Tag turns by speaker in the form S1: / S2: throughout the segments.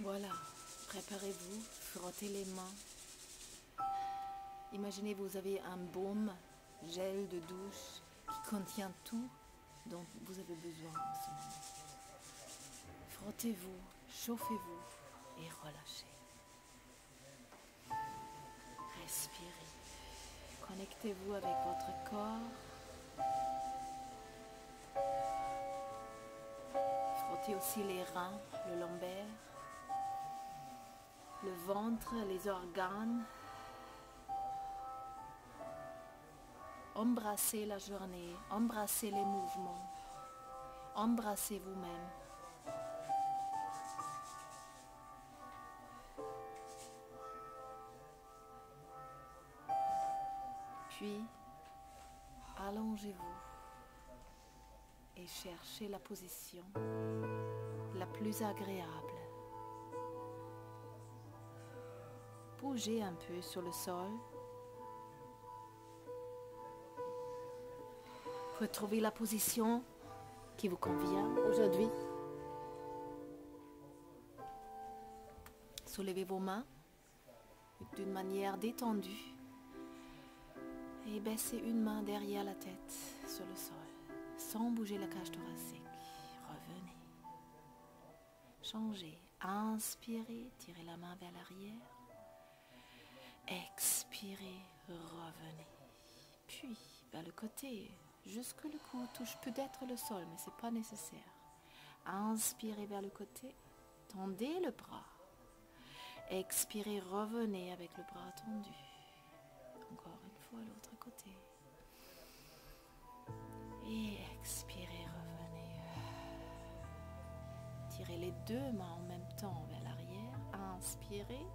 S1: Voilà, préparez-vous, frottez les mains. Imaginez vous avez un baume, gel de douche qui contient tout dont vous avez besoin en ce moment. Frottez-vous, chauffez-vous et relâchez. Respirez. Connectez-vous avec votre corps. Frottez aussi les reins, le lombaire, le ventre, les organes. Embrassez la journée, embrassez les mouvements, embrassez vous-même. Puis, allongez-vous et cherchez la position la plus agréable. Bougez un peu sur le sol pour trouver la position qui vous convient aujourd'hui. Soulevez vos mains d'une manière détendue et baissez une main derrière la tête sur le sol, sans bouger la cage thoracique. Revenez. Changez. Inspirez, tirez la main vers l'arrière. Expirez, revenez. Puis, vers le côté, jusque le cou touche peut-être le sol, mais ce n'est pas nécessaire. Inspirez vers le côté, tendez le bras. Expirez, revenez avec le bras tendu. Encore une fois, l'autre côté. Et expirez, revenez. Tirez les deux mains en même temps vers l'arrière. Inspirez.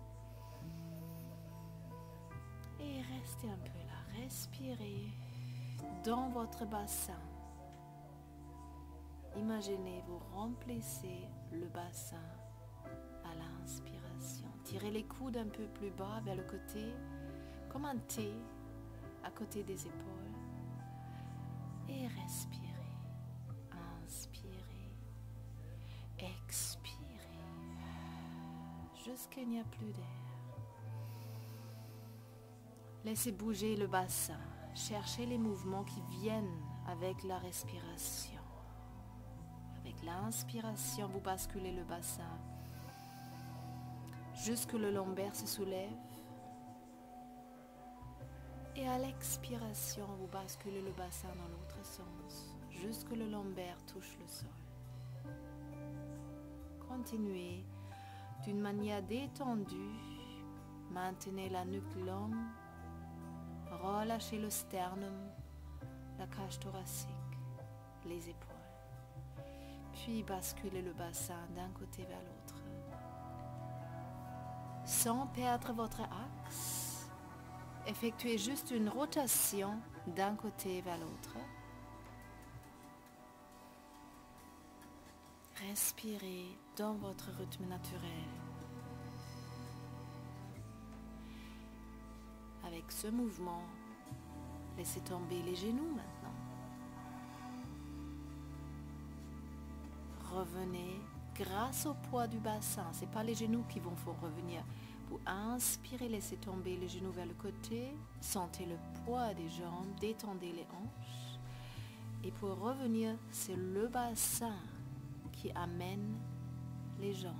S1: Et restez un peu là. Respirez dans votre bassin. Imaginez, vous remplissez le bassin à l'inspiration. Tirez les coudes un peu plus bas vers le côté, comme un T à côté des épaules. Et respirez. Inspirez. Expirez. Jusqu'il n'y a plus d'air. Laissez bouger le bassin. Cherchez les mouvements qui viennent avec la respiration. Avec l'inspiration, vous basculez le bassin jusque le lombaire se soulève. Et à l'expiration, vous basculez le bassin dans l'autre sens, jusque le lombaire touche le sol. Continuez d'une manière détendue. Maintenez la nuque longue. Relâchez le sternum, la cage thoracique, les épaules. Puis basculez le bassin d'un côté vers l'autre. Sans perdre votre axe, effectuez juste une rotation d'un côté vers l'autre. Respirez dans votre rythme naturel. Avec ce mouvement, laissez tomber les genoux maintenant. Revenez grâce au poids du bassin. Ce n'est pas les genoux qui vont revenir. Vous inspirez, laissez tomber les genoux vers le côté. Sentez le poids des jambes, détendez les hanches. Et pour revenir, c'est le bassin qui amène les jambes.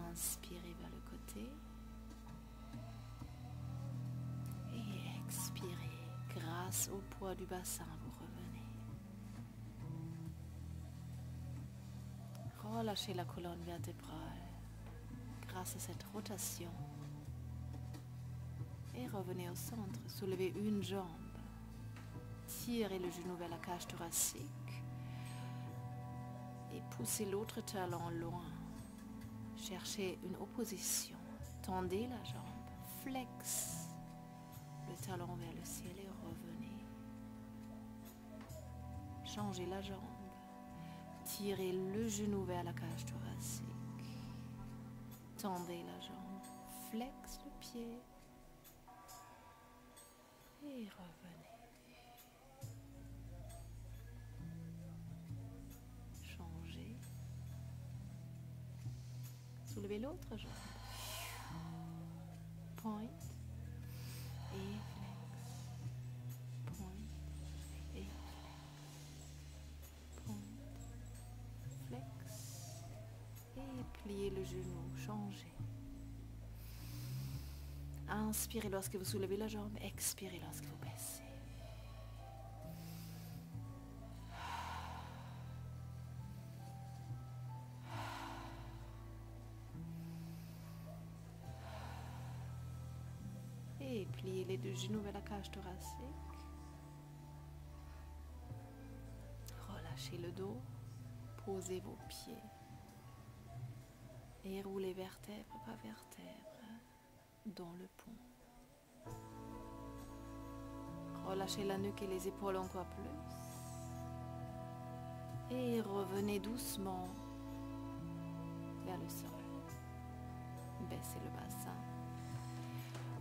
S1: Inspirez vers le côté. Et expirez. Grâce au poids du bassin, vous revenez. Relâchez la colonne vertébrale grâce à cette rotation. Et revenez au centre. Soulevez une jambe. Tirez le genou vers la cage thoracique. Et poussez l'autre talon loin. Cherchez une opposition. Tendez la jambe. Flex le talon vers le ciel et revenez. Changez la jambe. Tirez le genou vers la cage thoracique. Tendez la jambe. Flex le pied. Et revenez. Changez. soulevez l'autre jambe. Point et flex. Point et flex. Point, flex. Et pliez le genou, changez. Inspirez lorsque vous soulevez la jambe, expirez lorsque vous baissez. Et pliez les deux genoux vers la cage thoracique. Relâchez le dos, posez vos pieds et roulez vertèbre par vertèbre dans le pont. Relâchez la nuque et les épaules encore plus. Et revenez doucement vers le sol. Baissez le bassin.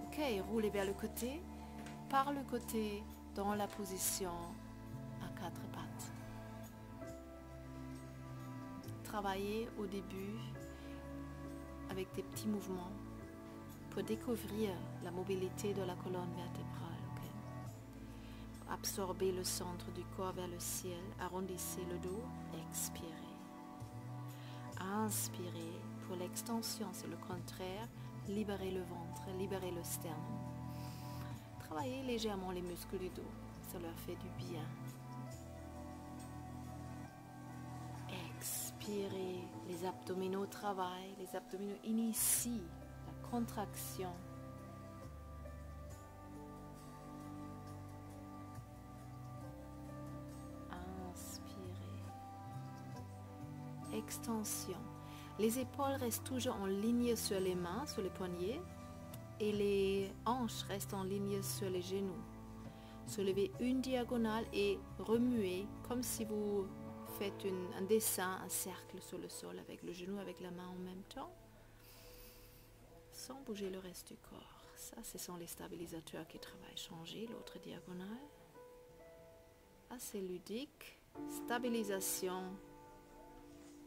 S1: Ok, roulez vers le côté. Par le côté, dans la position à quatre pattes. Travaillez au début avec des petits mouvements pour découvrir la mobilité de la colonne vertébrale. Okay? Absorbez le centre du corps vers le ciel, arrondissez le dos, expirez. Inspirez pour l'extension, c'est le contraire, libérez le ventre, libérez le sternum. Travaillez légèrement les muscles du dos, ça leur fait du bien. Expirez, les abdominaux travaillent, les abdominaux initient la contraction. Inspirez. Extension. Les épaules restent toujours en ligne sur les mains, sur les poignets, et les hanches restent en ligne sur les genoux. Soulevez une diagonale et remuez comme si vous faites un dessin, un cercle sur le sol avec le genou, avec la main en même temps, sans bouger le reste du corps. Ça, ce sont les stabilisateurs qui travaillent. Changez l'autre diagonale. Assez ludique. Stabilisation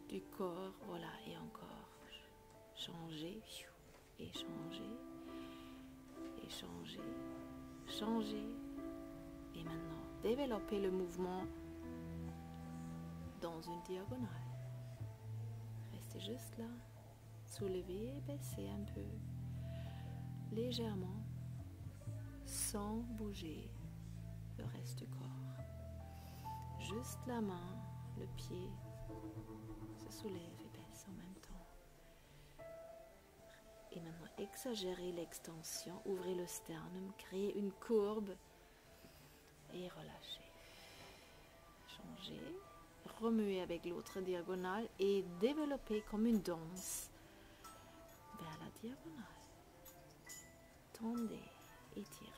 S1: du corps, voilà, et encore. Changer, et changer, et changer, changer. Et maintenant, développez le mouvement dans une diagonale. Restez juste là. Soulevez et baissez un peu. Légèrement. Sans bouger le reste du corps. Juste la main, le pied se soulève et baisse en même temps. Et maintenant, exagérez l'extension. Ouvrez le sternum. Créez une courbe. Et relâchez. Changez. Remuez avec l'autre diagonale et développez comme une danse vers la diagonale. Tendez, étirez.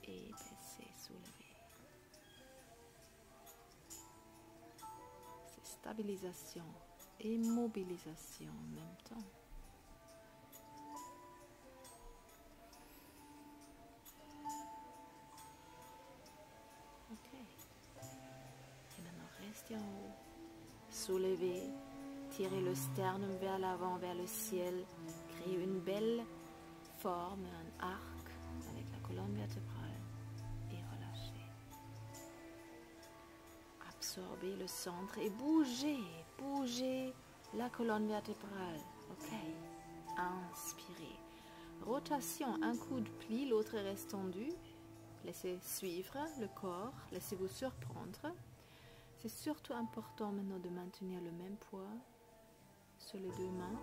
S1: Et baissez, soulevez. C'est stabilisation et mobilisation en même temps. En haut. Soulevez, tirez le sternum vers l'avant, vers le ciel, créez une belle forme, un arc avec la colonne vertébrale et relâchez. Absorbez le centre et bougez, bougez la colonne vertébrale. Ok, inspirez. Rotation, un coude plie, l'autre reste tendu. Laissez suivre le corps, laissez-vous surprendre. C'est surtout important maintenant de maintenir le même poids sur les deux mains.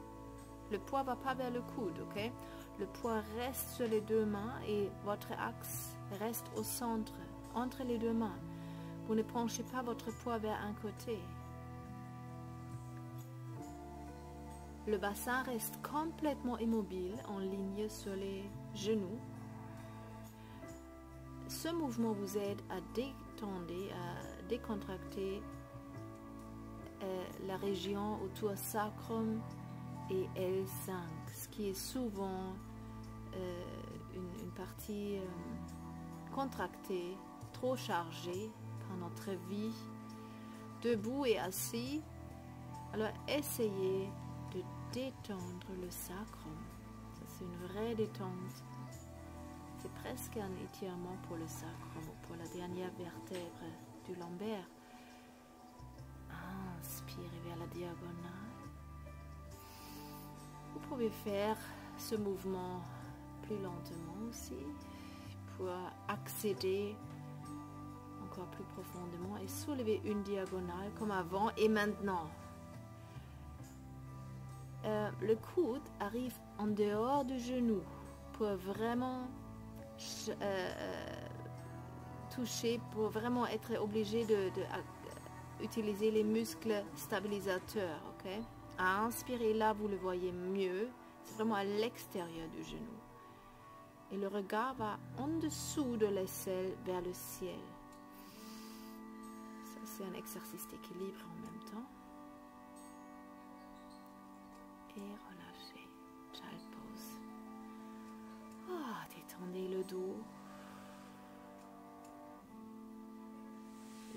S1: Le poids ne va pas vers le coude, ok? Le poids reste sur les deux mains et votre axe reste au centre, entre les deux mains. Vous ne penchez pas votre poids vers un côté. Le bassin reste complètement immobile, en ligne sur les genoux. Ce mouvement vous aide à détendre, à décontracter la région autour sacrum et L5, ce qui est souvent une partie contractée, trop chargée par notre vie debout et assis, alors essayez de détendre le sacrum. Ça, c'est une vraie détente. C'est presque un étirement pour le sacrum ou pour la dernière vertèbre du lombaire. Inspirez vers la diagonale. Vous pouvez faire ce mouvement plus lentement aussi pour accéder encore plus profondément et soulever une diagonale comme avant et maintenant. Le coude arrive en dehors du genou pour vraiment toucher, pour vraiment être obligé de utiliser les muscles stabilisateurs. Ok? À inspirer, là vous le voyez mieux, c'est vraiment à l'extérieur du genou. Et le regard va en dessous de l'aisselle vers le ciel. Ça, c'est un exercice d'équilibre en même temps. Et relâchez. Child pose. Détendez le dos.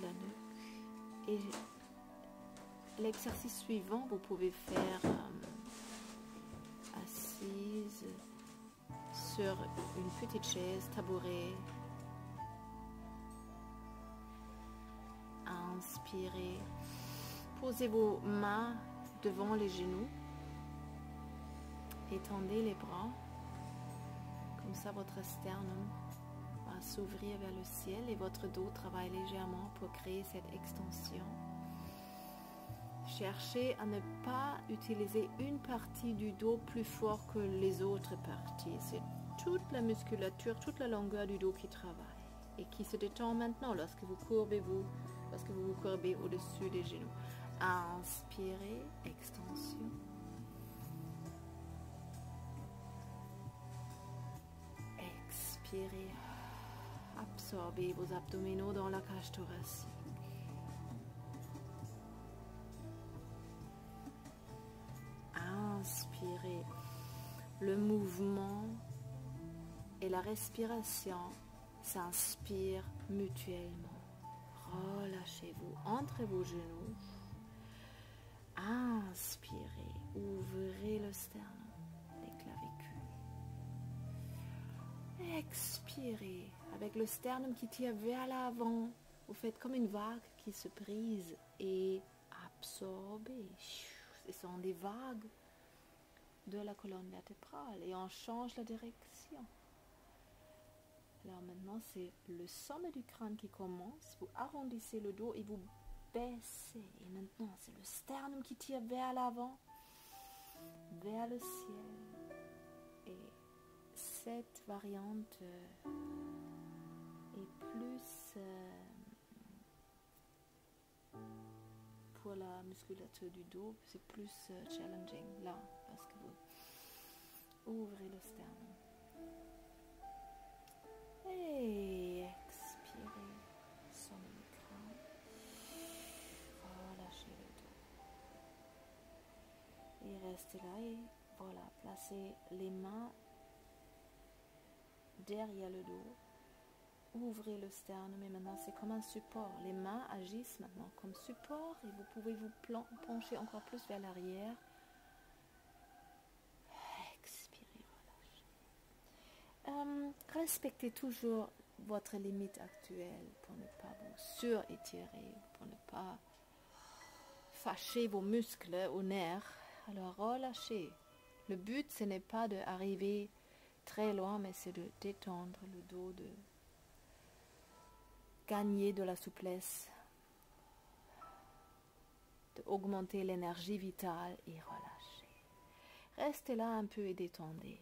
S1: La nuque. Et l'exercice suivant, vous pouvez faire assise sur une petite chaise, tabouret. Inspirez. Posez vos mains devant les genoux. Étendez les bras. Comme ça, votre sternum va s'ouvrir vers le ciel et votre dos travaille légèrement pour créer cette extension. Cherchez à ne pas utiliser une partie du dos plus fort que les autres parties. C'est toute la musculature, toute la longueur du dos qui travaille et qui se détend maintenant lorsque vous vous courbez au-dessus des genoux. Inspirez, extension. Expirez, absorbez vos abdominaux dans la cage thoracique. Inspirez, le mouvement et la respiration s'inspirent mutuellement. Relâchez-vous entre vos genoux. Inspirez, ouvrez le sternum, les clavicules. Expirez, avec le sternum qui tire vers l'avant. Vous faites comme une vague qui se brise et absorbez. Ce sont des vagues de la colonne vertébrale et on change la direction. Alors maintenant, c'est le sommet du crâne qui commence. Vous arrondissez le dos et vous baissez. Et maintenant, c'est le sternum qui tire vers l'avant, vers le ciel. Et cette variante est plus pour la musculature du dos, c'est plus challenging là, parce que vous ouvrez le sternum. Et expirez, sommet du crâne. Relâchez le dos. Et restez là et voilà, placez les mains derrière le dos. Ouvrez le sternum et maintenant c'est comme un support. Les mains agissent maintenant comme support et vous pouvez vous pencher encore plus vers l'arrière. Expirez, relâchez. Respectez toujours votre limite actuelle pour ne pas vous surétirer, pour ne pas fâcher vos muscles aux nerfs. Alors relâchez. Le but ce n'est pas d'arriver très loin, mais c'est de détendre le dos, de gagner de la souplesse, d'augmenter l'énergie vitale et relâcher. Restez là un peu et détendez.